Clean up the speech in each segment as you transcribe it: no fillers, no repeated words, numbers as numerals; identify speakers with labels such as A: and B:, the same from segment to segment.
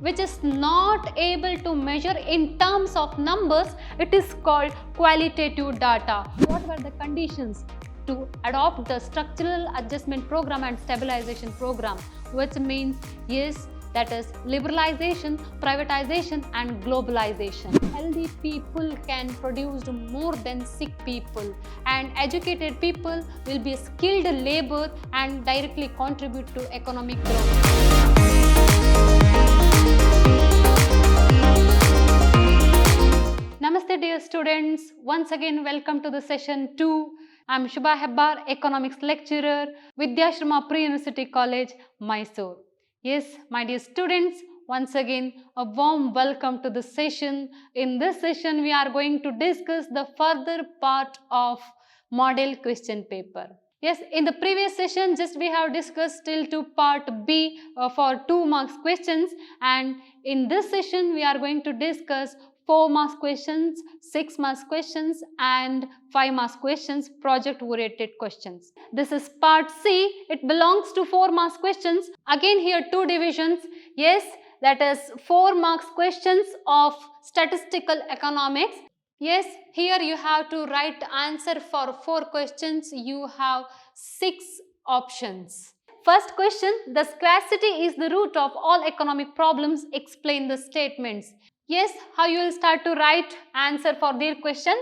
A: which is not able to measure in terms of numbers, it is called qualitative data. What were the conditions to adopt the structural adjustment program and stabilization program, which means yes, that is liberalization, privatization and globalization. Healthy people can produce more than sick people, and educated people will be skilled labor and directly contribute to economic growth. Namaste dear students, once again welcome to the session 2. I am Shubha Hebbar, economics lecturer, Vidhyaashram Pre-University College, Mysuru. Yes, my dear students, once again a warm welcome to the session. In this session, we are going to discuss the further part of model question paper. Yes, in the previous session, just we have discussed till to part B for 2 marks questions, and in this session, we are going to discuss 4 marks questions, 6 marks questions and 5 marks questions, project oriented questions. This is part C. It belongs to 4 marks questions. Again here 2 divisions. Yes, that is 4 marks questions of statistical economics. Yes, here you have to write answer for 4 questions. You have 6 options. First question, the scarcity is the root of all economic problems. Explain the statements. Yes, how you will start to write answer for their question?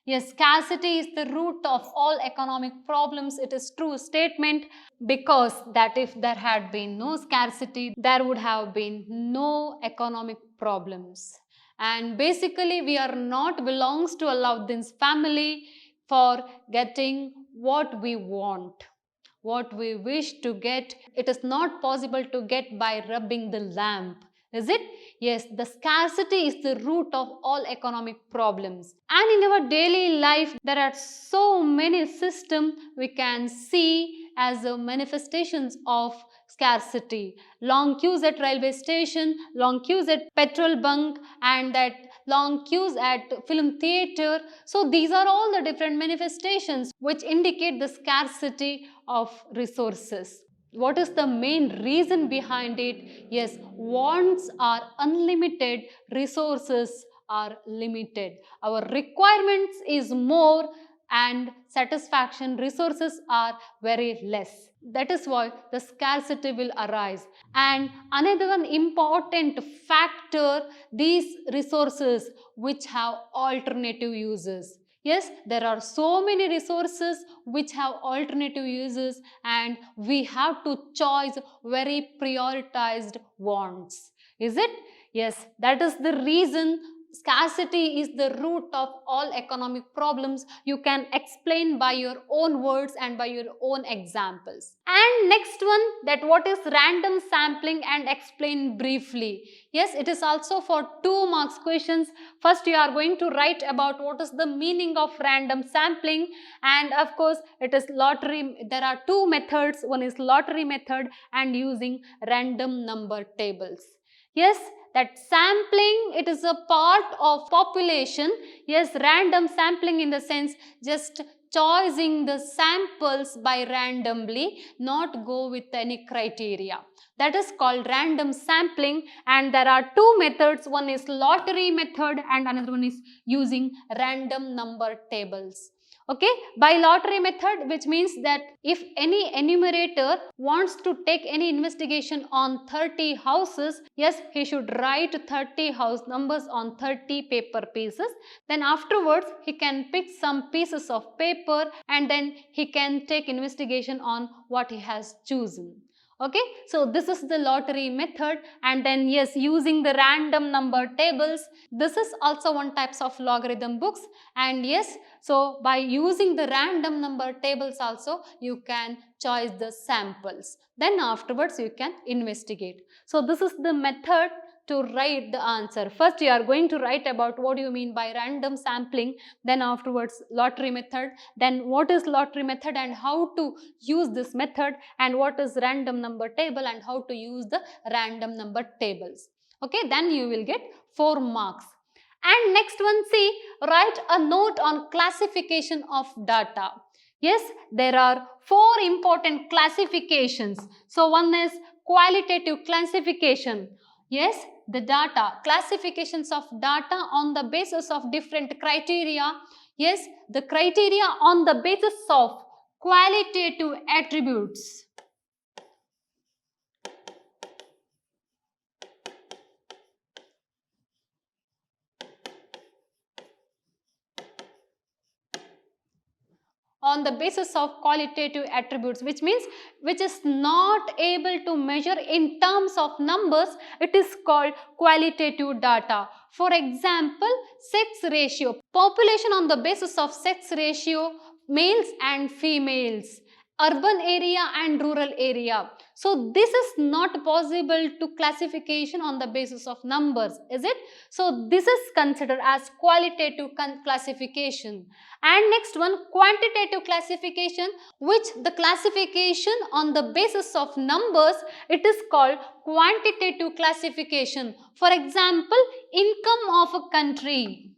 A: Yes, scarcity is the root of all economic problems. It is true statement, because that if there had been no scarcity, there would have been no economic problems. And basically we are not belongs to Alauddin's family for getting what we want. What we wish to get, it is not possible to get by rubbing the lamp. Is it? Yes, the scarcity is the root of all economic problems. And in our daily life, there are so many systems we can see as manifestations of scarcity. Long queues at railway station, long queues at petrol bunk, and that long queues at film theatre. So these are all the different manifestations which indicate the scarcity of resources. What is the main reason behind it? Yes, wants are unlimited, resources are limited. Our requirements is more and satisfaction resources are very less. That is why the scarcity will arise. And another one important factor, these resources which have alternative uses. Yes, there are so many resources which have alternative uses, and we have to choose very prioritized wants. Is it? Yes, that is the reason scarcity is the root of all economic problems. You can explain by your own words and by your own examples. And next one, that what is random sampling, and explain briefly. Yes, it is also for 2 marks questions. First you are going to write about what is the meaning of random sampling, and of course it is lottery. There are 2 methods. One is lottery method and using random number tables. Yes, that sampling, it is a part of population. Yes, random sampling in the sense just choosing the samples by randomly, not go with any criteria. That is called random sampling, and there are 2 methods. One is lottery method and another one is using random number tables. Okay, by lottery method, which means that if any enumerator wants to take any investigation on 30 houses, yes, he should write 30 house numbers on 30 paper pieces. Then afterwards, he can pick some pieces of paper and then he can take investigation on what he has chosen. Okay, so this is the lottery method, and then yes, using the random number tables, this is also one types of logarithm books, and yes, so by using the random number tables also you can choose the samples. Then afterwards you can investigate. So this is the method to write the answer. First you are going to write about what you mean by random sampling, then afterwards lottery method, then what is lottery method and how to use this method, and what is random number table and how to use the random number tables. Okay, then you will get 4 marks. And next one, see, write a note on classification of data. Yes, there are 4 important classifications. So one is qualitative classification. Yes, the data, classifications of data on the basis of different criteria. Yes, the criteria on the basis of qualitative attributes. On the basis of qualitative attributes, which means which is not able to measure in terms of numbers, it is called qualitative data. For example, sex ratio, population on the basis of sex ratio, males and females, urban area and rural area. So this is not possible to classification on the basis of numbers, is it? So this is considered as qualitative classification. And next one, quantitative classification, which the classification on the basis of numbers, it is called quantitative classification. For example, income of a country.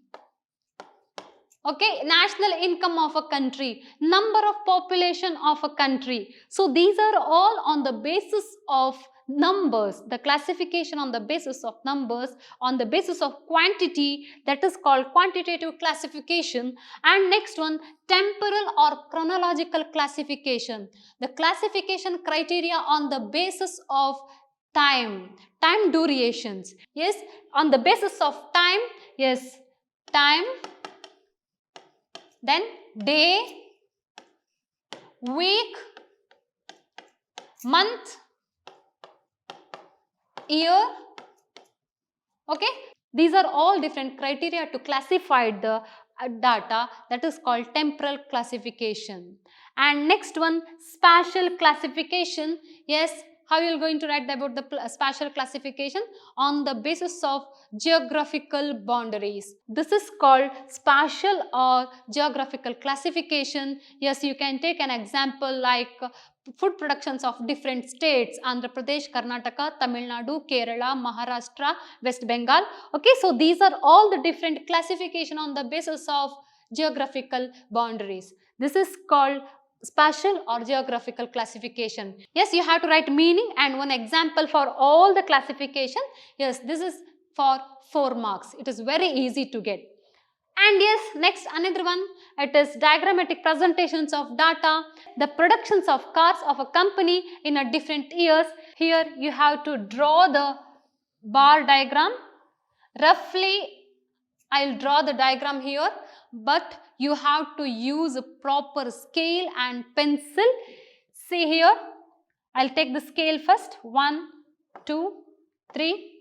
A: Okay, national income of a country, number of population of a country. So these are all on the basis of numbers, the classification on the basis of numbers, on the basis of quantity, that is called quantitative classification. And next one, temporal or chronological classification, the classification criteria on the basis of time durations. Yes, on the basis of time, yes, time, then day, week, month, year. Okay, these are all different criteria to classify the data, that is called temporal classification. And next one, spatial classification. Yes, how you are going to write about the spatial classification? On the basis of geographical boundaries. This is called spatial or geographical classification. Yes, you can take an example like food productions of different states: Andhra Pradesh, Karnataka, Tamil Nadu, Kerala, Maharashtra, West Bengal. Okay, so these are all the different classification on the basis of geographical boundaries. This is called spatial or geographical classification. Yes, you have to write meaning and one example for all the classification. Yes, this is for 4 marks. It is very easy to get. And yes, next another one, it is diagrammatic presentations of data, the productions of cars of a company in a different years. Here you have to draw the bar diagram. Roughly, I'll draw the diagram here, but you have to use a proper scale and pencil. See here, I'll take the scale first. 1, 2, 3.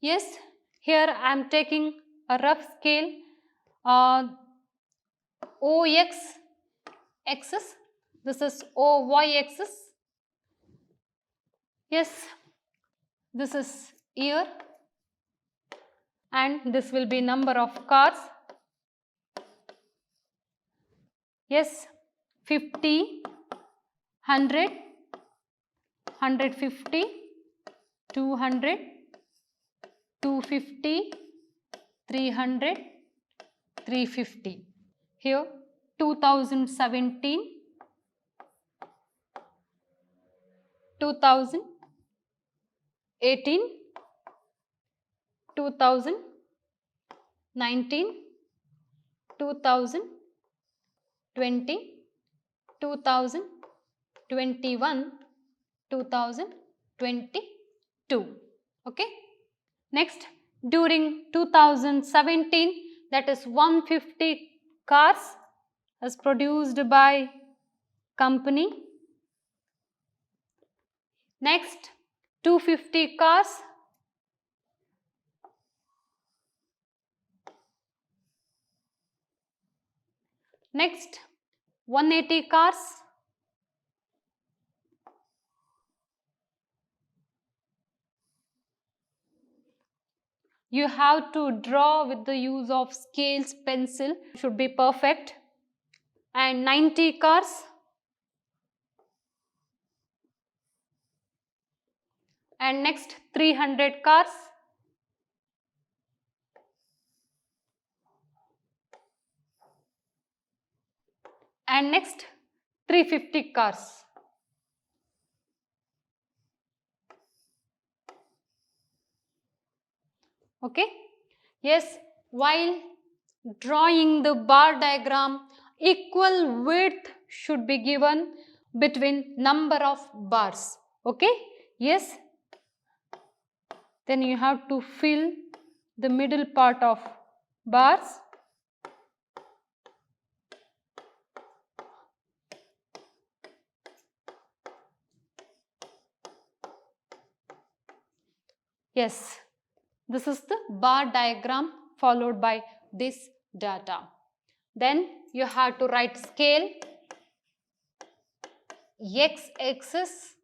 A: Yes, here I am taking a rough scale, OX axis, this is OY axis. Yes, this is year and this will be number of cars. Yes, 50, 100, 150, 200, 250, 300, 350. Here 2017, 2018, 2019, 2020, 2021, 2022. Okay. Next, during 2017, that is 150 cars as produced by company. Next, 250 cars. Next, 180 cars. You have to draw with the use of scales, pencil, should be perfect. And 90 cars. And next 300 cars. And next 350 cars. Okay. Yes, while drawing the bar diagram, equal width should be given between number of bars. Okay. Yes. Then you have to fill the middle part of bars. Yes, this is the bar diagram followed by this data. Then you have to write scale. X-axis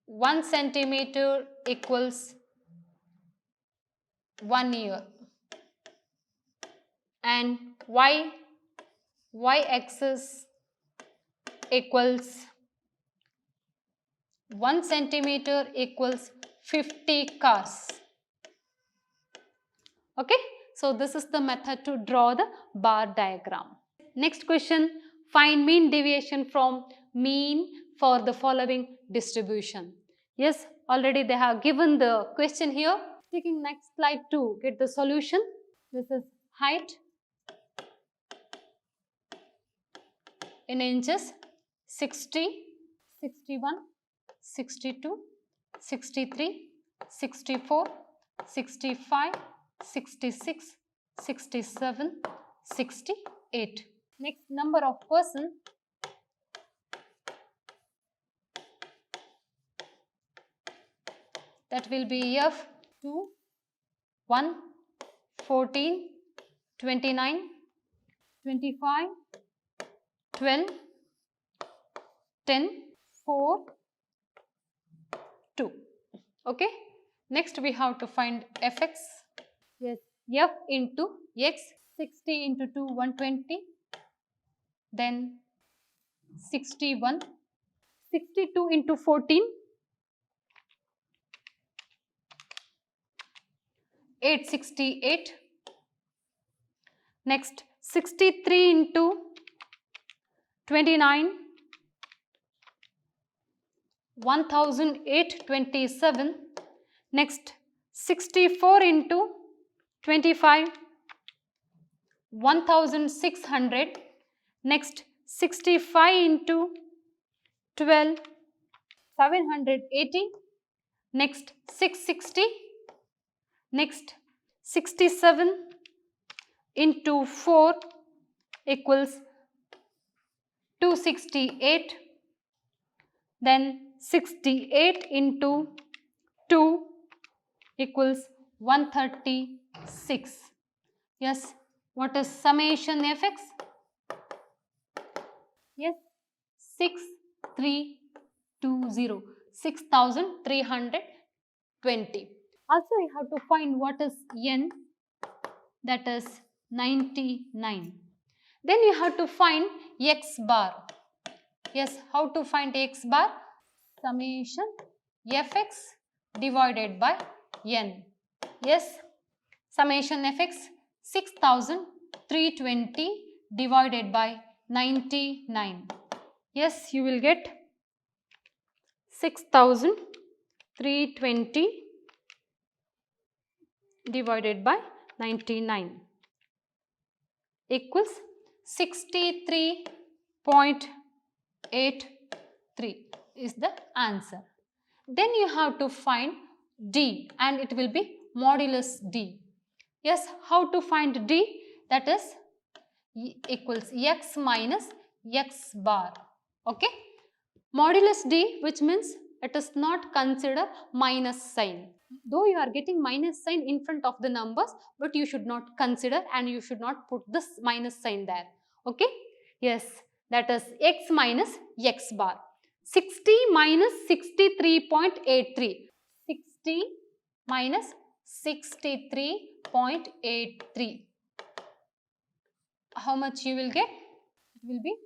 A: 1 centimeter equals 1 year, and y-axis equals 1 centimeter equals 50 cars. Okay, so this is the method to draw the bar diagram. Next question, find mean deviation from mean for the following distribution. Yes, already they have given the question here. Taking next slide to get the solution. This is height in inches 60, 61, 62, 63, 64, 65, 66, 67, 68. Next, number of person. That will be F 2, 1, 14, 29, 25, 12, 10, 4, 2. Okay. Next we have to find Fx. Yes, F into X, 60 into 2, 120. Then 61, 62 into 14, 868. Next 63 into 29, 1827. Next 64 into 25, 1600. Next 65 into 12, 780. Next 660. Next 67 into 4 equals 268. Then 68 into 2 equals 136. Yes, what is summation Fx? Yes, 6320, 6320. Also you have to find what is n, that is 99. Then you have to find x bar. Yes, how to find x bar? Summation Fx divided by n. Yes, summation Fx 6320 divided by 99. Yes, you will get 6320 divided by 99 equals 63.83 is the answer. Then you have to find D, and it will be modulus D. Yes, how to find D? That is equals x minus x bar. Okay, modulus D, which means it is not consider minus sign. Though you are getting minus sign in front of the numbers, but you should not consider and you should not put this minus sign there. Okay, yes, that is x minus x bar. 60 minus 63.83. 60 minus 63.83. How much you will get? It will be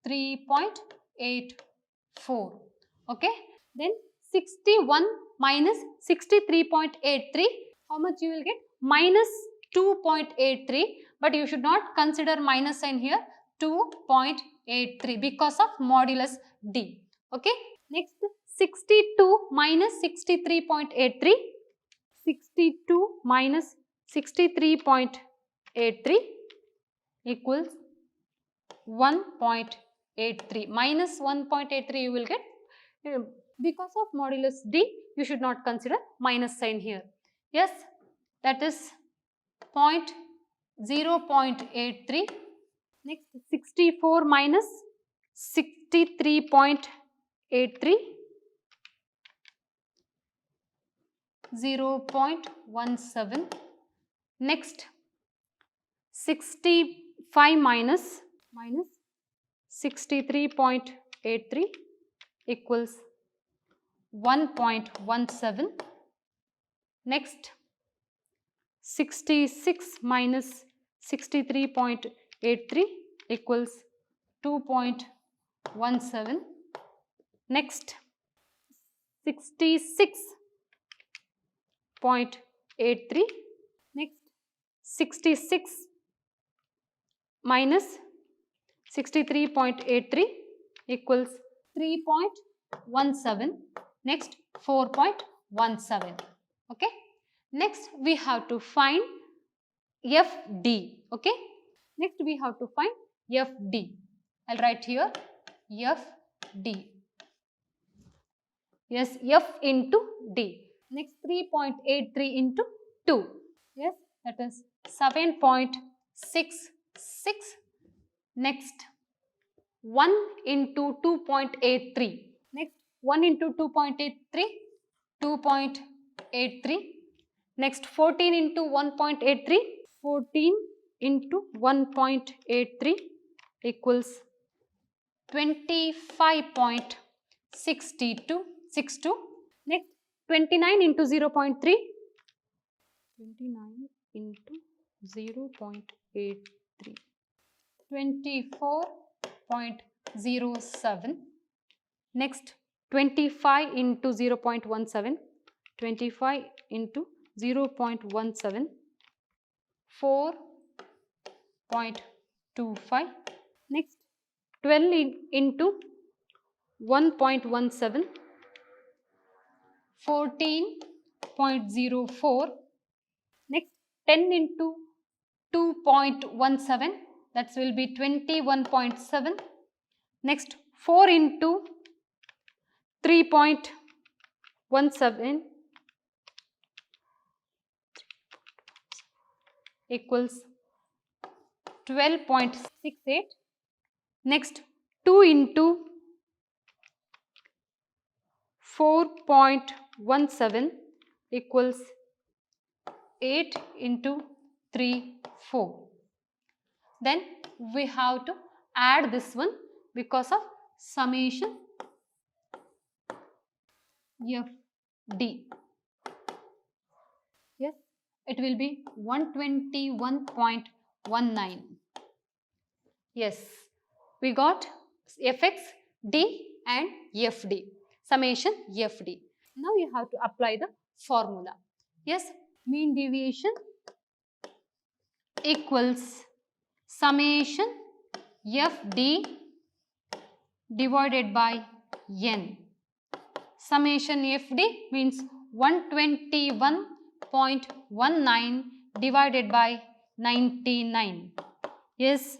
A: 3.84. Okay. Then 61 minus 63.83. How much you will get? Minus 2.83. But you should not consider minus sign here. 2.83 because of modulus D. Okay. Next 62 minus 63.83. 62 minus 63.83 equals 1.83. Minus 1.83 you will get. Because of modulus D, you should not consider minus sign here. Yes, that is 0.83. Next 64 minus 63.83, 0.17. Next 65 minus 63.83 equals 1.17. Next 66 minus 63.83 equals 2.17. Next 66.83. Next 66 minus 63.83 equals 3.17. Next 4.17. Okay. Next we have to find FD. Okay. Next we have to find FD. I'll write here FD. Yes, F into D. Next 3.83 into 2. Yes, that is 7.66. Next 1 into 2.83. Next 1 into 2.83, 2.83. Next 14 into 1.83, 14 into 1.83 equals 25.62. Next 29 into 0.3, 29 into 0.83, 24.07. Next 25 into 0.17, 25 into 0.17, 4.25. Next 12 into 1.17, 14.04. Next 10 into 2.17, that will be 21.7. Next 4 into 3.17 equals 12.68. Next 2 into 4.17 equals 8 into 3, 4. Then we have to add this one because of summation FD. Yes, it will be 121.19. Yes, we got Fx, D and FD. Summation FD. Now you have to apply the formula. Yes, mean deviation equals summation FD divided by N. Summation FD means 121.19 divided by 99. Yes,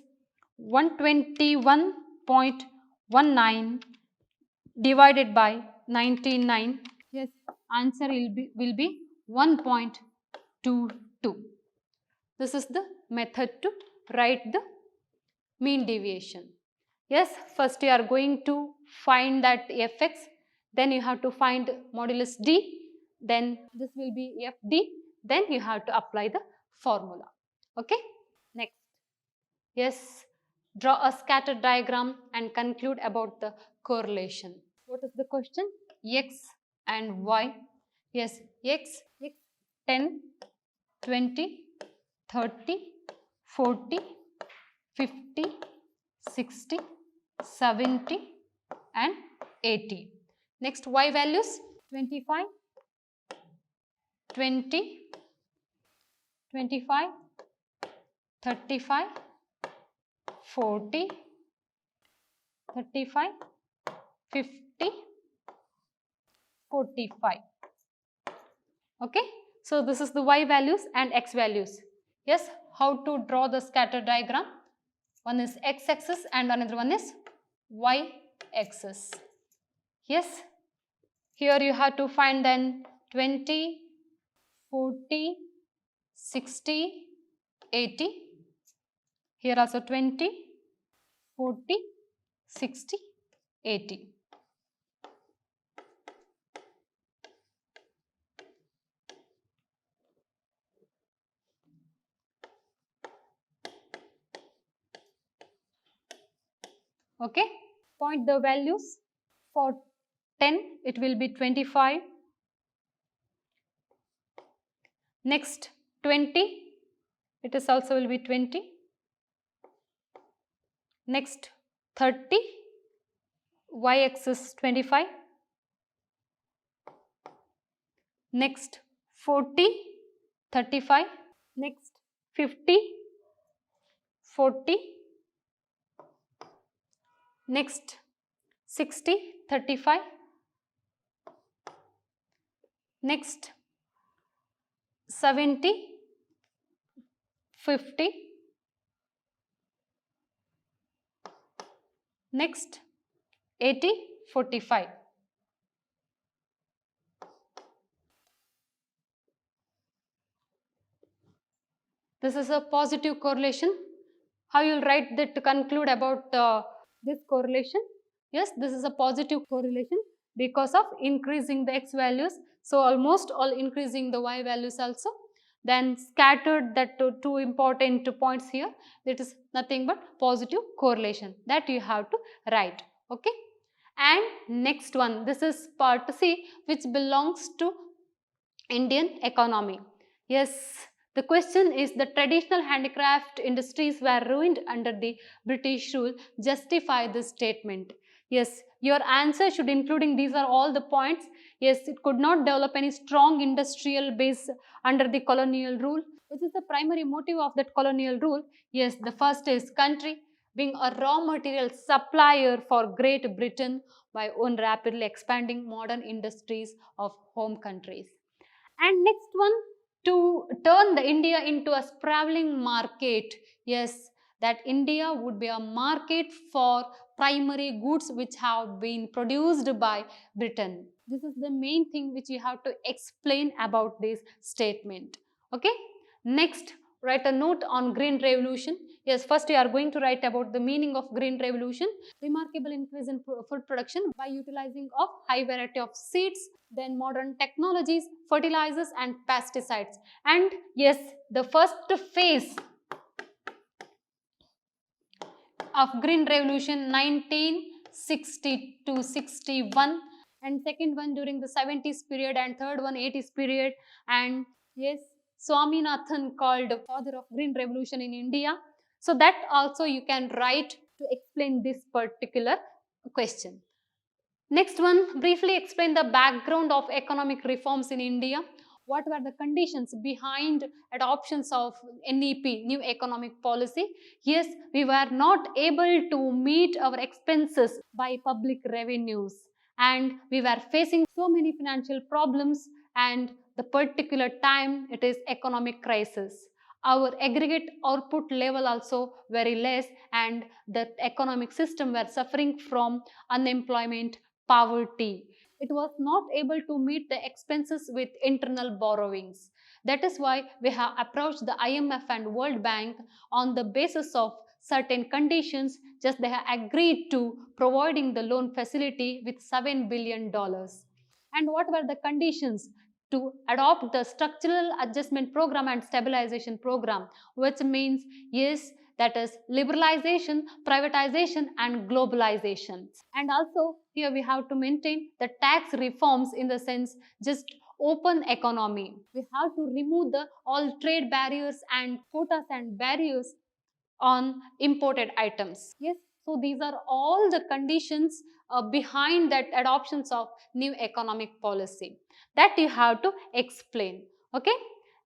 A: 121.19 divided by 99. Yes, answer will be 1.22. This is the method to write the mean deviation. Yes, first you are going to find that Fx, then you have to find modulus D, then this will be Fd, then you have to apply the formula. Okay, next. Yes, draw a scatter diagram and conclude about the correlation. What is the question? X and Y. Yes, X 10, 20, 30, 40, 50, 60, 70 and 80. Next Y values 25, 20, 25, 35, 40, 35, 50, 45. Okay, so this is the y values and x values. Yes, how to draw the scatter diagram? One is x axis and another one is y axis. Yes, here you have to find then 20, 40, 60, 80. Here also 20, 40, 60, 80. Okay, point the values. For 10 it will be 25. Next 20, it is also will be 20. Next 30, y axis 25. Next 40, 35. Next 50, 40. Next 60, 35. Next 70, 50. Next 80, 45. This is a positive correlation. How you will write that to conclude about this correlation? Yes, this is a positive correlation because of increasing the x values. So almost all increasing the y values also. Then scattered that two important points here. That is nothing but positive correlation that you have to write. Okay. And next one, this is part C, which belongs to Indian economy. Yes, the question is, the traditional handicraft industries were ruined under the British rule. Justify this statement. Yes, your answer should including these are all the points. Yes, it could not develop any strong industrial base under the colonial rule. Which is the primary motive of that colonial rule? Yes, the first is country being a raw material supplier for Great Britain by own rapidly expanding modern industries of home countries. And next one, to turn the India into a sprawling market. Yes, that India would be a market for primary goods which have been produced by Britain. This is the main thing which you have to explain about this statement. Okay. Next, write a note on Green Revolution. Yes, first you are going to write about the meaning of Green Revolution. Remarkable increase in food production by utilizing of high variety of seeds, then modern technologies, fertilizers and pesticides. And yes, the first phase of Green Revolution 1960 to 61, and second one during the 70s period, and third one 80s period. And yes, Swaminathan called father of Green Revolution in India. So that also you can write to explain this particular question. Next one, briefly explain the background of economic reforms in India. What were the conditions behind adoptions of NEP, New Economic Policy? Yes, we were not able to meet our expenses by public revenues, and we were facing so many financial problems, and the particular time it is economic crisis. Our aggregate output level also very less, and the economic system were suffering from unemployment, poverty. It was not able to meet the expenses with internal borrowings. That is why we have approached the IMF and World Bank on the basis of certain conditions. Just they have agreed to providing the loan facility with $7 billion. And what were the conditions? To adopt the structural adjustment program and stabilization program, which means, yes, that is liberalization, privatization and globalization. And also here we have to maintain the tax reforms, in the sense just open economy. We have to remove the all trade barriers and quotas and barriers on imported items. Yes, so these are all the conditions behind that adoptions of new economic policy that you have to explain. Okay.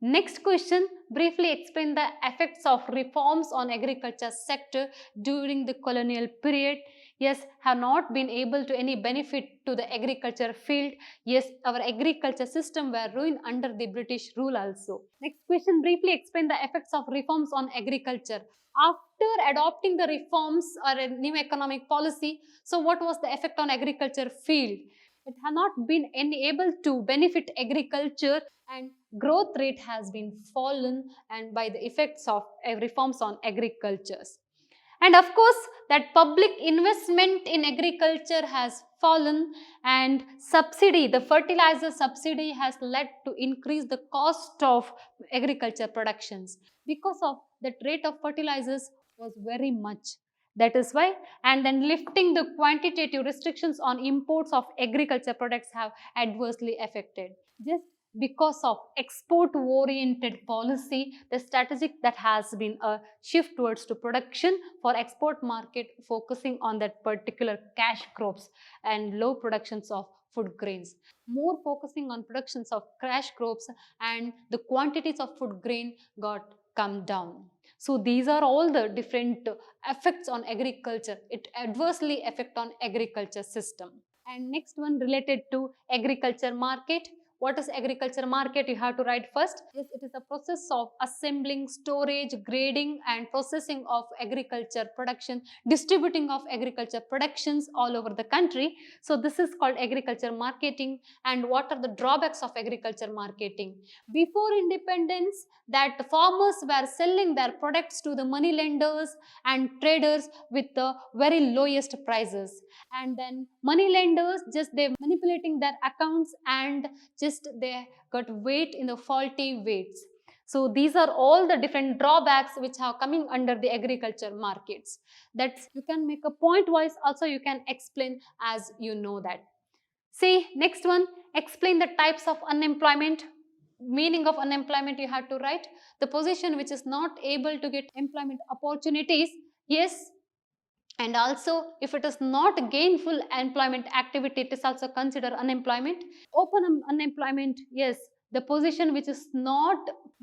A: Next question, briefly explain the effects of reforms on agriculture sector during the colonial period. Yes, have not been able to any benefit to the agriculture field. Yes, our agriculture system were ruined under the British rule also. Next question, briefly explain the effects of reforms on agriculture. After adopting the reforms or a new economic policy, so what was the effect on agriculture field? It has not been able to benefit agriculture, and growth rate has been fallen and by the effects of reforms on agricultures. And of course, that public investment in agriculture has fallen, and subsidy, the fertilizer subsidy has led to increase the cost of agriculture productions because of that rate of fertilizers was very much. That is why, and then lifting the quantitative restrictions on imports of agriculture products have adversely affected. Just because of export oriented policy, the strategic that has been a shift towards to production for export market, focusing on that particular cash crops and low productions of food grains, more focusing on productions of cash crops, and the quantities of food grain got come down. So these are all the different effects on agriculture. It adversely affect on agriculture system. And next one related to agriculture market. What is agriculture market? You have to write first. Yes, it is a process of assembling, storage, grading and processing of agriculture production, distributing of agriculture productions all over the country. So this is called agriculture marketing. And what are the drawbacks of agriculture marketing? Before independence, that farmers were selling their products to the money lenders and traders with the very lowest prices, and then money lenders just they manipulating their accounts and just they got weight in the faulty weights. So these are all the different drawbacks which are coming under the agriculture markets. That's you can make a point wise, also you can explain as you know that. See, next one, explain the types of unemployment. Meaning of unemployment you have to write the position which is not able to get employment opportunities. Yes, and also if it is not gainful employment activity, it is also considered unemployment. Open unemployment, yes, the position which is not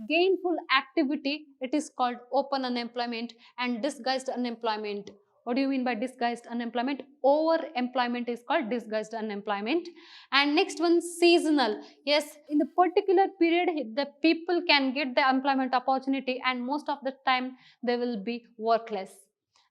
A: gainful activity, it is called open unemployment. And disguised unemployment, what do you mean by disguised unemployment? Over employment is called disguised unemployment. And next one, seasonal. Yes, in the particular period the people can get the employment opportunity and most of the time they will be workless.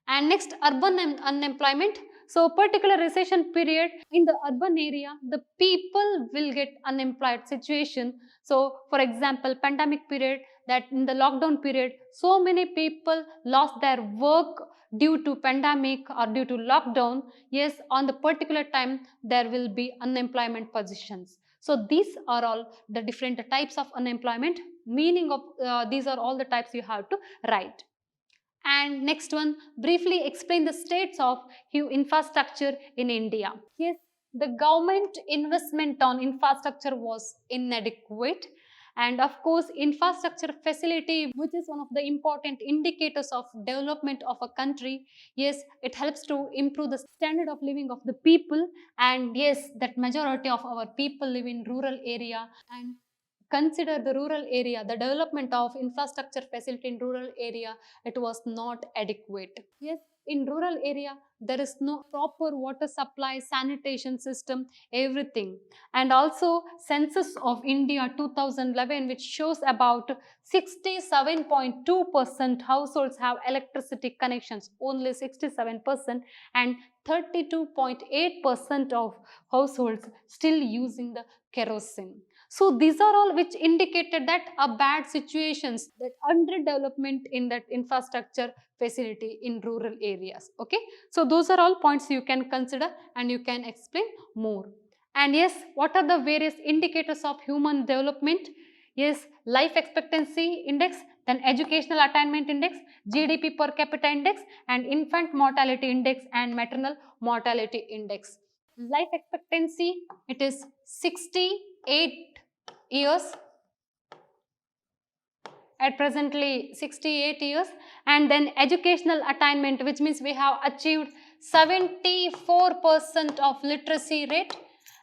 A: And next, urban unemployment. So particular recession period in the urban area, the people will get unemployed situation. So for example, pandemic period, that in the lockdown period, so many people lost their work due to pandemic or due to lockdown. Yes, on the particular time there will be unemployment positions. So these are all the different types of unemployment. Meaning of these are all the types you have to write. And next one, briefly explain the states of infrastructure in India. Yes, the government investment on infrastructure was inadequate. And of course, infrastructure facility, which is one of the important indicators of development of a country. Yes, it helps to improve the standard of living of the people. And yes, that majority of our people live in rural area, and consider the rural area, the development of infrastructure facility in rural area, it was not adequate. Yes, in rural area there is no proper water supply, sanitation system, everything. And also census of India 2011, which shows about 67.2% households have electricity connections, only 67%, and 32.8% of households still using the kerosene. So these are all which indicated that a bad situations, that underdevelopment in that infrastructure facility in rural areas. Okay, so those are all points you can consider and you can explain more. And yes, what are the various indicators of human development? Yes, life expectancy index, then educational attainment index, GDP per capita index, and infant mortality index and maternal mortality index. Life expectancy, it is 68 years, at presently 68 years. And then educational attainment, which means we have achieved 74% of literacy rate.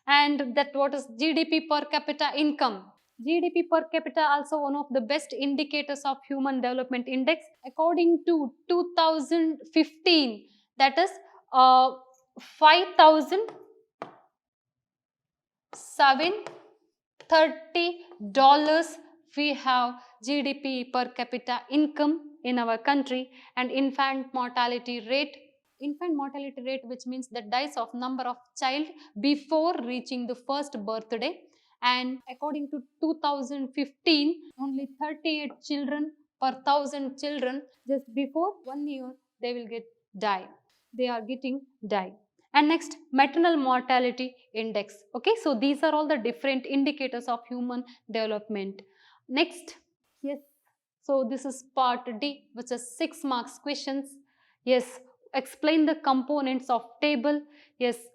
A: And that what is GDP per capita income, GDP per capita also one of the best indicators of human development index. According to 2015, that is 5,730 we have GDP per capita income in our country, and infant mortality rate which means the dies of number of child before reaching the first birthday, and according to 2015 only 38 children per 1,000 children, just before 1 year they will they are getting die. And next, maternal mortality index. Okay, so these are all the different indicators of human development. Next, yes, so this is part D, which is 6 marks questions. Yes, explain the components of table. Yes,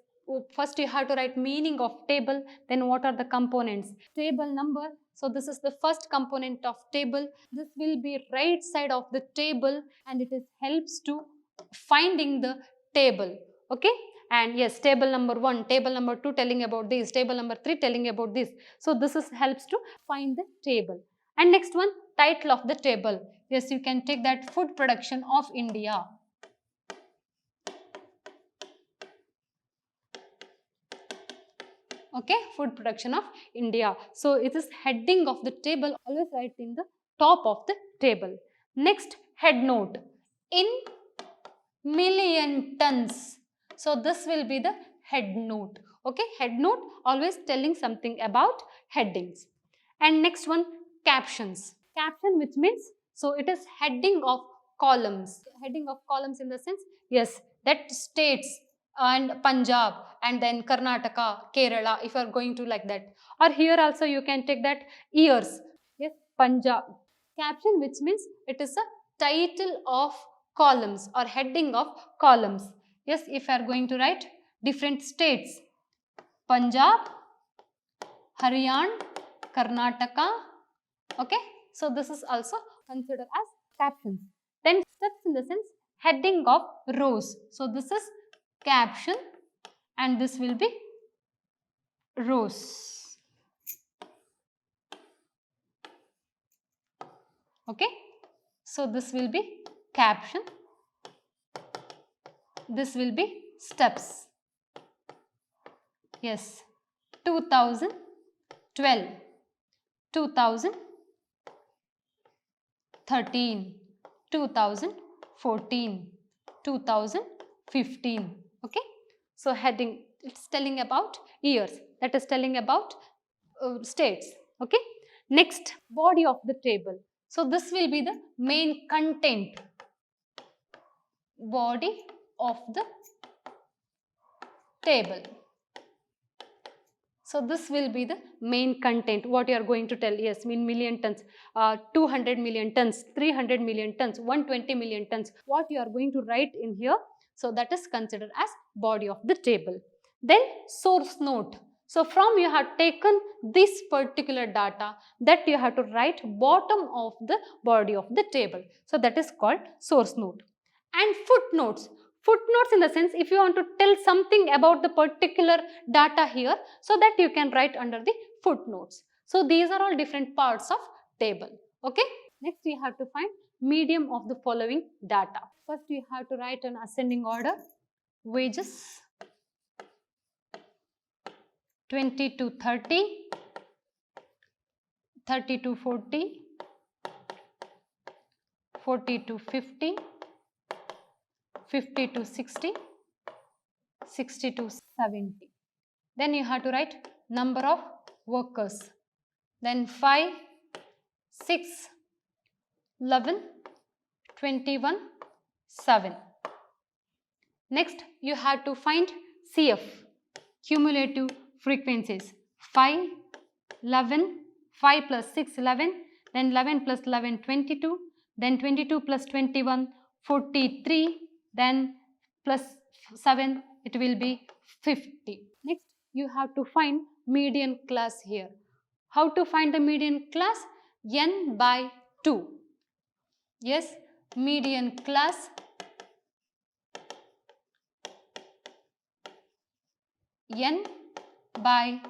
A: first you have to write meaning of table, then what are the components. Table number, so this is the first component of table. This will be right side of the table and it is helps to finding the table. Okay, and yes, table number 1, table number 2 telling about this, table number 3 telling about this. So this is helps to find the table. And next one, title of the table. Yes, you can take that, food production of India. Okay, food production of India. So it is heading of the table, always write in the top of the table. Next, head note in million tons. So this will be the head note. Okay, head note always telling something about headings. And next one, captions. Caption which means, so it is heading of columns. Heading of columns in the sense, yes, that states and Punjab and then Karnataka, Kerala, if you are going to like that. Or here also you can take that years. Yes, Punjab. Caption which means it is a title of columns or heading of columns. Yes, if you are going to write different states, Punjab, Haryana, Karnataka. Okay, so this is also considered as captions. Then steps in the sense, heading of rows. So this is caption and this will be rows. Okay, so this will be caption, this will be steps. Yes, 2012, 2013, 2014, 2015. Okay, so heading, it's telling about years, that is telling about states. Okay, next, body of the table. So this will be the main content, body of the table. So this will be the main content, what you are going to tell. Yes, mean million tons, 200 million tons, 300 million tons, 120 million tons, what you are going to write in here. So that is considered as body of the table. Then source note. So from you have taken this particular data, that you have to write bottom of the body of the table. So that is called source note. And footnotes. Footnotes in the sense, if you want to tell something about the particular data here, so that you can write under the footnotes. So these are all different parts of table. Okay. Next we have to find medium of the following data. First we have to write an ascending order. Wages 20 to 30, 30 to 40, 40 to 50, 50 to 60, 60 to 70. Then you have to write number of workers. Then 5, 6, 11, 21, 7. Next, you have to find CF, cumulative frequencies. 5, 11, 5 plus 6, 11, then 11 plus 11, 22, then 22 plus 21, 43, then plus 7, it will be 50. Next, you have to find median class here. How to find the median class? N by 2. Yes, median class N by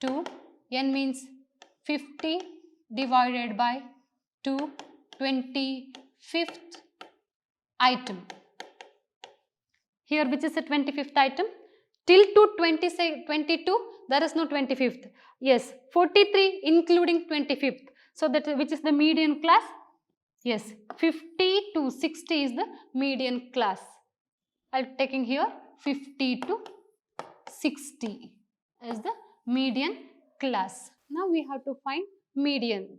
A: 2. N means 50 divided by 2, 25th item. Here which is the 25th item? Till to 22 there is no 25th. Yes, 43 including 25th. So that which is the median class? Yes, 50 to 60 is the median class. I am taking here 50 to 60 is the median class. Now we have to find median.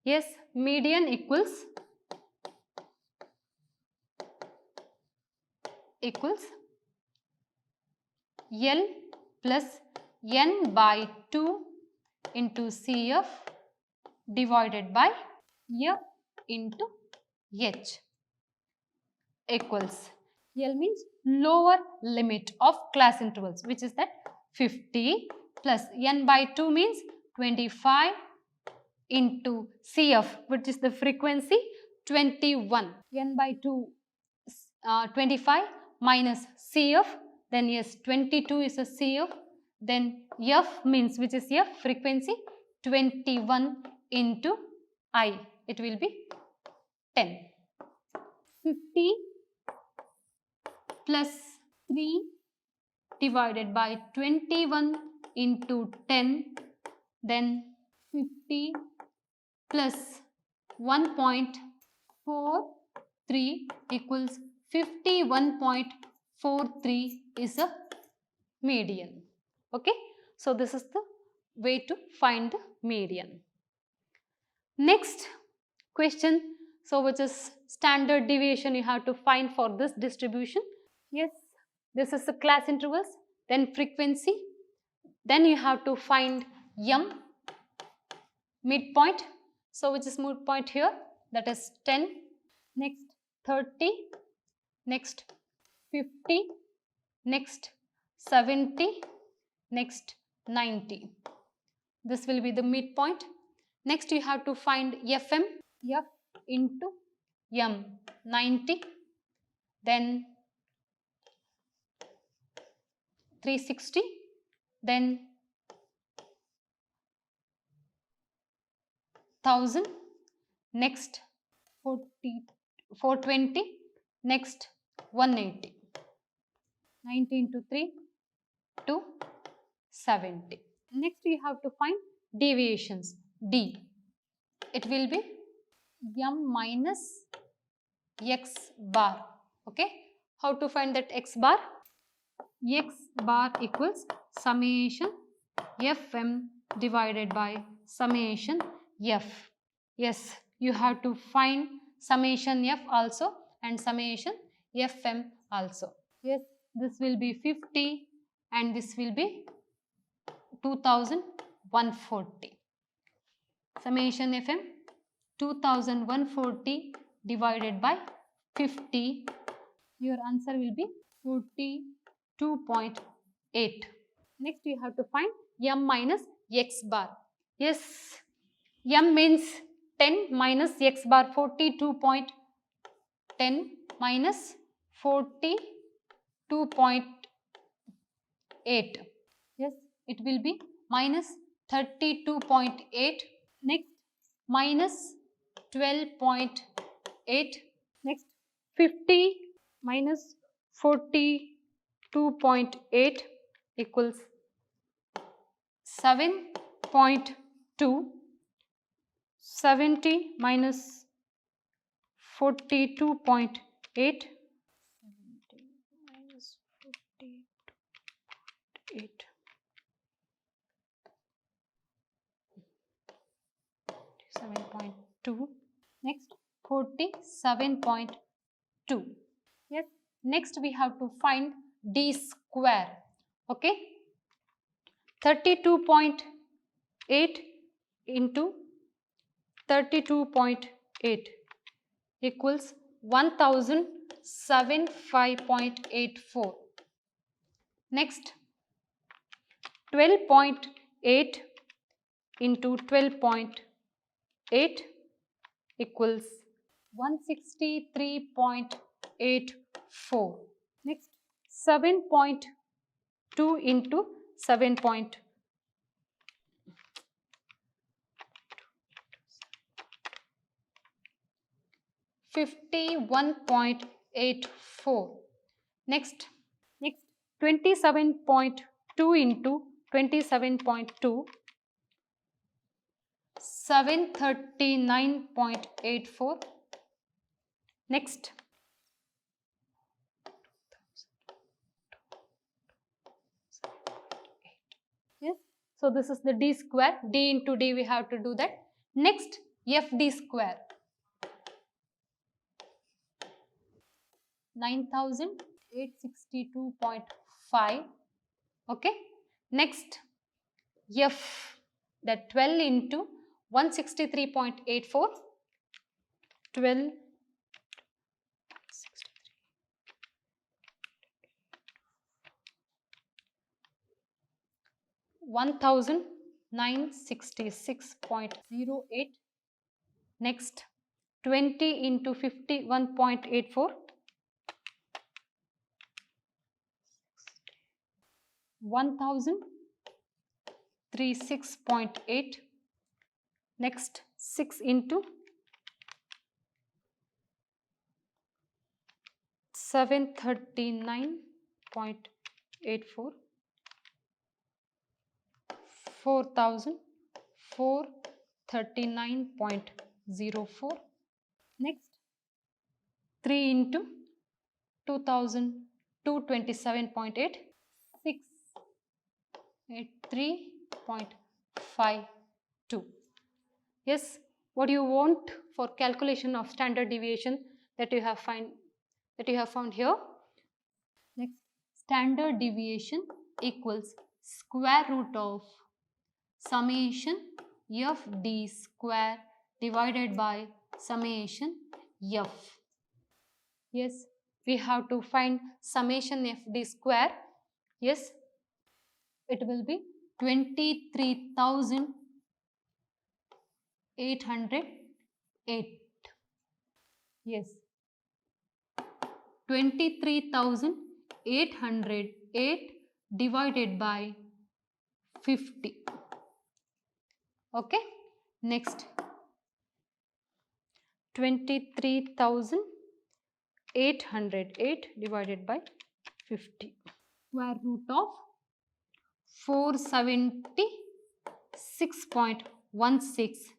A: Yes, median equals L plus n by 2 into CF divided by F into H equals L means lower limit of class intervals, which is that 50 plus n by 2 means 25 into CF, which is the frequency 21. N by 2 25 minus CF, then yes 22 is a CF, then F means which is F frequency 21 into I, it will be 10. 50 plus 3 divided by 21 into 10, then 50 plus 1.43 equals 51.43 is a median. Okay, so this is the way to find the median. Next question, so which is standard deviation you have to find for this distribution. Yes, this is the class intervals, then frequency, then you have to find M, midpoint, so which is midpoint here, that is 10, next 30, next 50, next 70, next 90. This will be the midpoint. Next you have to find FM, F into M, 90, then 360, then 1000, next 420, next 180. 90 into 3, 270. Next you have to find deviations, D. It will be M minus X bar. Okay. How to find that X bar? X bar equals summation Fm divided by summation F. Yes, you have to find summation F also and summation Fm also. Yes, this will be 50 and this will be 2140. Summation Fm 2140 divided by 50. Your answer will be 42.8. Next you have to find M minus X bar. Yes, M means 10 minus X bar, 42.10 minus 42.8. Yes, it will be minus 32.8. Next minus 12.8. Next 50 minus 42.8 equals 7.2. 70 minus 42.8. 70 minus 42.8. 7.2. Next 47.2. Yes. Next we have to find D square. Okay. 32.8 into 32.8 equals 1075.84. Next 12.8 into 12.8 equals 163.84. Next 7.2 into 7.2 51.84. Next 27.2 into 27.2, 739.84. Next, yes, so this is the d square, d into d we have to do that. Next, fd square, 9862.5. Okay. Next, f, that 12 into 163.84, 12 1966.08. Next, 20 into 51.84, 1036.8. Next, 6 into 739.84, 4439.04. Next, 3 into 2227.8, 683.52. Yes, what do you want for calculation of standard deviation that you have found here? Next, standard deviation equals square root of summation fd square divided by summation f. Yes, we have to find summation fd square. Yes, it will be 23,808. Yes, 23,808 divided by 50. Okay. Next, 23,808 divided by 50. Square root of 476.16,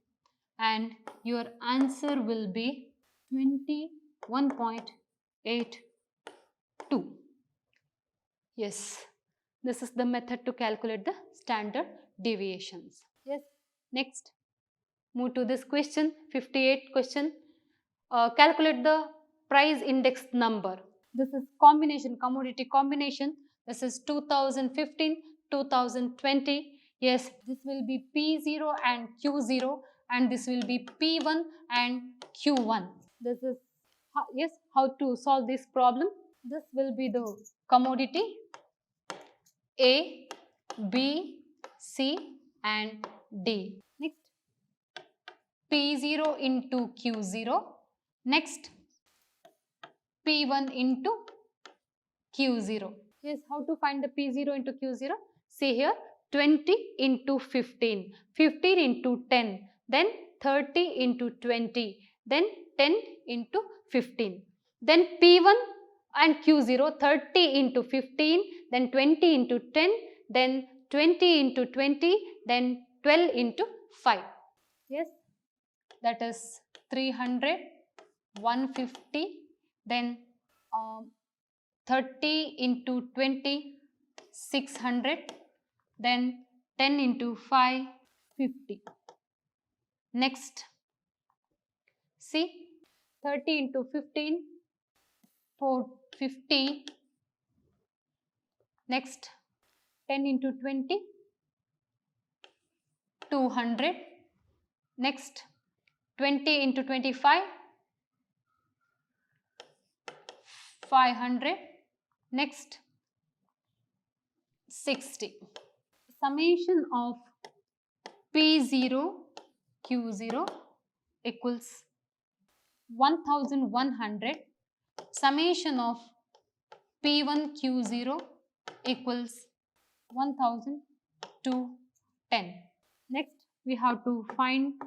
A: and your answer will be 21.82. Yes, this is the method to calculate the standard deviations. Yes. Next, move to this question, 58 question. Calculate the price index number. This is combination, commodity combination. This is 2015, 2020. Yes, this will be P0 and Q0, and this will be P1 and Q1. This is how to solve this problem. This will be the commodity A, B, C and D. Next, P0 into Q0. Next, P1 into Q0. Yes, how to find the P0 into Q0? See here, 20 into 15, 15 into 10, then 30 into 20, then 10 into 15. Then P1 and Q0, 30 into 15, then 20 into 10, then 20 into 20, then 12 into 5. Yes, that is 300, 150, then 30 into 20, 600, then 10 into 5, 50. Next, see, 30 into 15, 450. Next, 10 into 20, 200. Next, 20 into 25, 500. Next, 60. Summation of P0 Q0 equals 1100. Summation of P1 Q0 equals 1210. Next, we have to find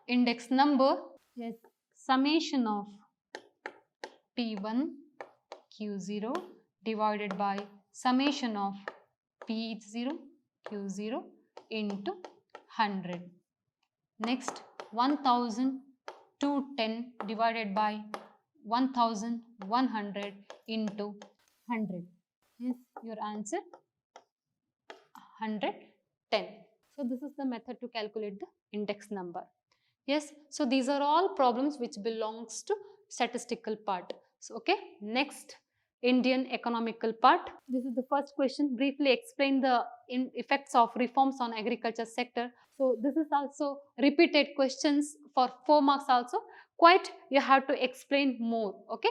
A: index number. Yes, summation of P1 Q0 divided by summation of P0 Q0 into 100. Next, 1210 divided by 1100 into 100. Yes, your answer 110. So this is the method to calculate the index number. Yes, so these are all problems which belongs to statistical part. So okay, next, Indian economical part. This is the first question. Briefly explain the effects of reforms on agriculture sector. So this is also repeated questions for 4 marks also. Quite you have to explain more. Okay.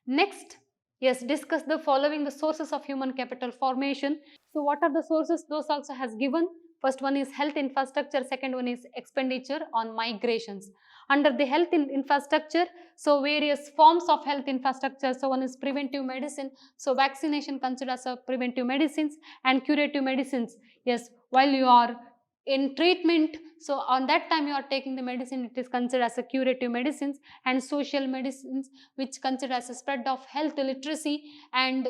A: Next, yes, discuss the following the sources of human capital formation. So what are the sources? Those also has given. First one is health infrastructure, second one is expenditure on migrations. Under the health infrastructure, so various forms of health infrastructure. So one is preventive medicine. So vaccination considered as a preventive medicines, and curative medicines. Yes, while you are in treatment, so on that time you are taking the medicine, it is considered as a curative medicines, and social medicines which considered as a spread of health literacy and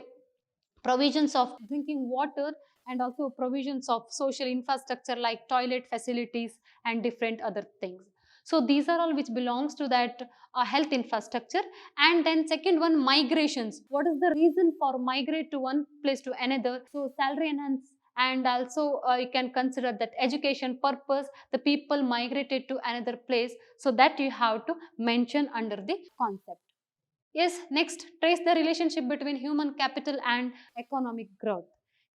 A: provisions of drinking water, and also provisions of social infrastructure like toilet facilities and different other things. So these are all which belongs to that health infrastructure. And then second one, migrations. What is the reason for migrate to one place to another? So salary enhance, and also you can consider that education purpose, the people migrated to another place, so that you have to mention under the concept. Yes, next, trace the relationship between human capital and economic growth.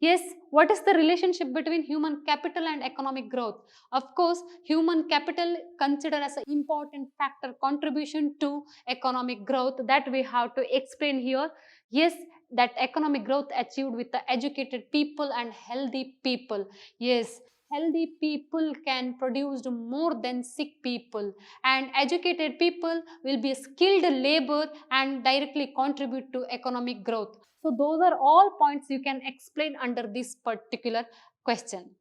A: Yes, what is the relationship between human capital and economic growth? Of course, human capital considered as an important factor contribution to economic growth, that we have to explain here. Yes, that economic growth achieved with the educated people and healthy people. Yes, healthy people can produce more than sick people, and educated people will be skilled labor and directly contribute to economic growth. So those are all points you can explain under this particular question.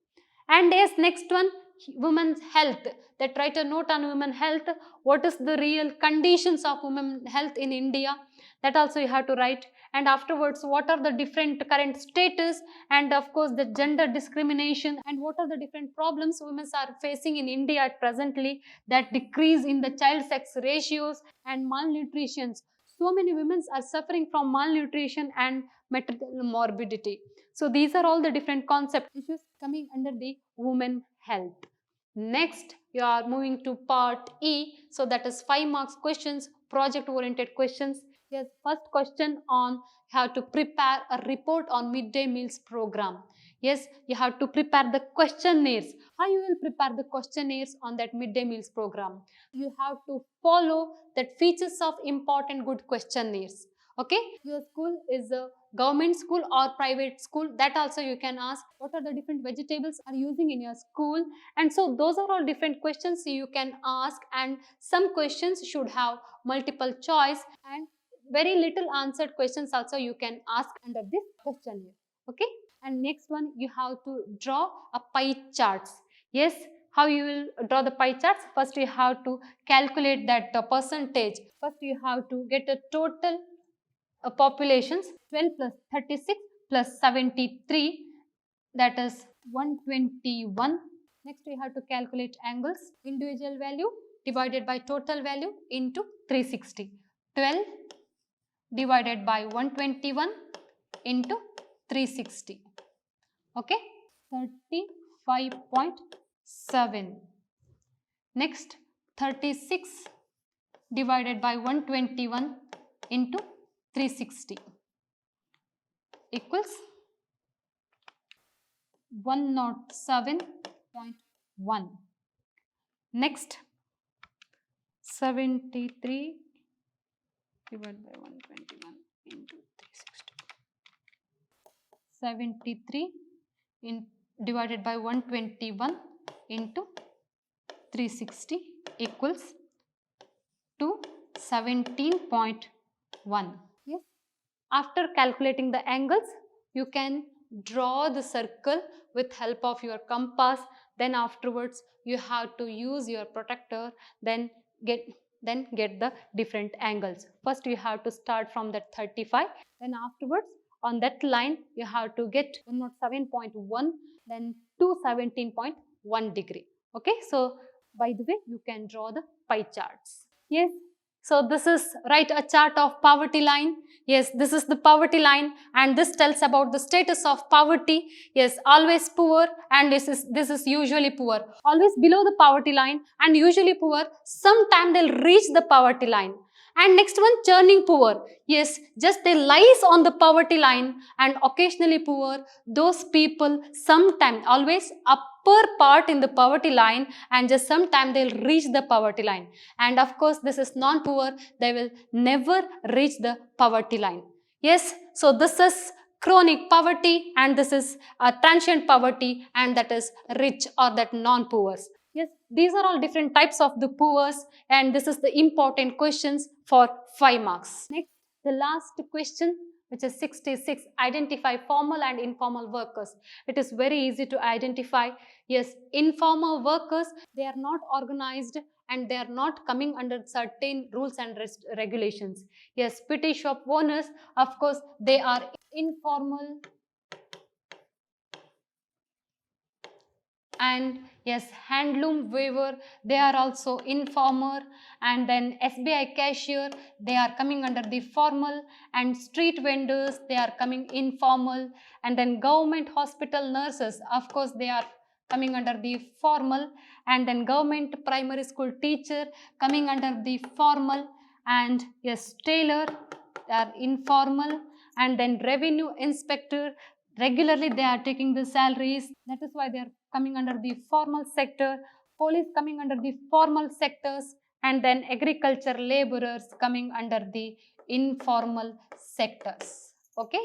A: And yes, next one, women's health. That write a note on women health. What is the real conditions of women health in India? That also you have to write. And afterwards, what are the different current status, and of course the gender discrimination, and what are the different problems women are facing in India at presently, that decrease in the child sex ratios and malnutrition. So many women are suffering from malnutrition and maternal morbidity. So these are all the different concept issues coming under the women health. Next, you are moving to part E. So that is 5 marks questions, project oriented questions. Yes, first question on how to prepare a report on midday meals program. Yes, you have to prepare the questionnaires. How you will prepare the questionnaires on that midday meals program? You have to follow that features of important good questionnaires. Okay, your school is a government school or private school, that also you can ask what are the different vegetables are using in your school. And so those are all different questions you can ask, and some questions should have multiple choice, and very little answered questions also you can ask under this questionnaire. Okay, and next one, you have to draw a pie charts. Yes, how you will draw the pie charts? First you have to calculate that percentage. First you have to get a total populations, 12 plus 36 plus 73, that is 121. Next we have to calculate angles, individual value divided by total value into 360. 12 divided by 121 into 360. Okay, 35.7. Next, 36 divided by 121 into 360 equals 107.1. Next, 73 divided by 121 into 360. 73 divided by 121 into 360 equals to 17.1. Yes. After calculating the angles, you can draw the circle with help of your compass. Then afterwards, you have to use your protractor. Then then get the different angles. First you have to start from that 35, then afterwards on that line you have to get 107.1, then 217.1 degree. Okay, so by the way you can draw the pie charts. Yes, so this is right a chart of poverty line. Yes, this is the poverty line and this tells about the status of poverty. Yes, always poor and this is usually poor. Always below the poverty line and usually poor. Sometime they'll reach the poverty line. And next one, churning poor. Yes, just they lies on the poverty line and occasionally poor. Those people sometime always upper part in the poverty line and just sometime they'll reach the poverty line. And of course, this is non-poor. They will never reach the poverty line. Yes, so this is chronic poverty and this is a transient poverty and that is rich or that non-poor. Yes, these are all different types of the poor and this is the important questions for 5 marks. Next, the last question which is 66, identify formal and informal workers. It is very easy to identify. Yes, informal workers, they are not organized and they are not coming under certain rules and regulations. Yes, petty shop owners, of course, they are informal. And yes, handloom weaver, they are also informal, and then SBI cashier, they are coming under the formal, and street vendors, they are coming informal, and then government hospital nurses, of course they are coming under the formal, and then government primary school teacher coming under the formal, and yes, tailor, they are informal, and then revenue inspector, regularly they are taking the salaries, that is why they are coming under the formal sector, police coming under the formal sectors, and then agriculture laborers coming under the informal sectors. Okay,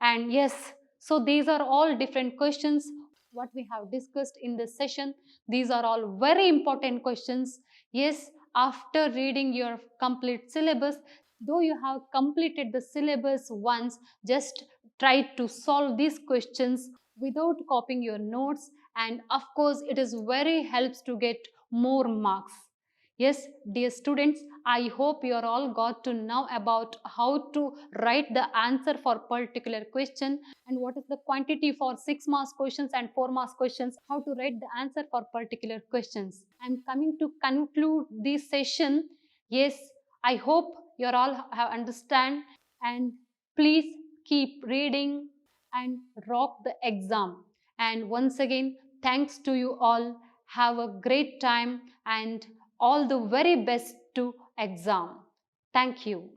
A: and yes, so these are all different questions what we have discussed in this session. These are all very important questions. Yes, after reading your complete syllabus, though you have completed the syllabus once, just try to solve these questions without copying your notes, and of course it is very helps to get more marks. Yes, dear students, I hope you are all got to know about how to write the answer for particular question and what is the quantity for 6 marks questions and 4 marks questions, how to write the answer for particular questions. I am coming to conclude this session. Yes, I hope you all have understand, and please keep reading and rock the exam. And once again, thanks to you all. Have a great time and all the very best to exam. Thank you.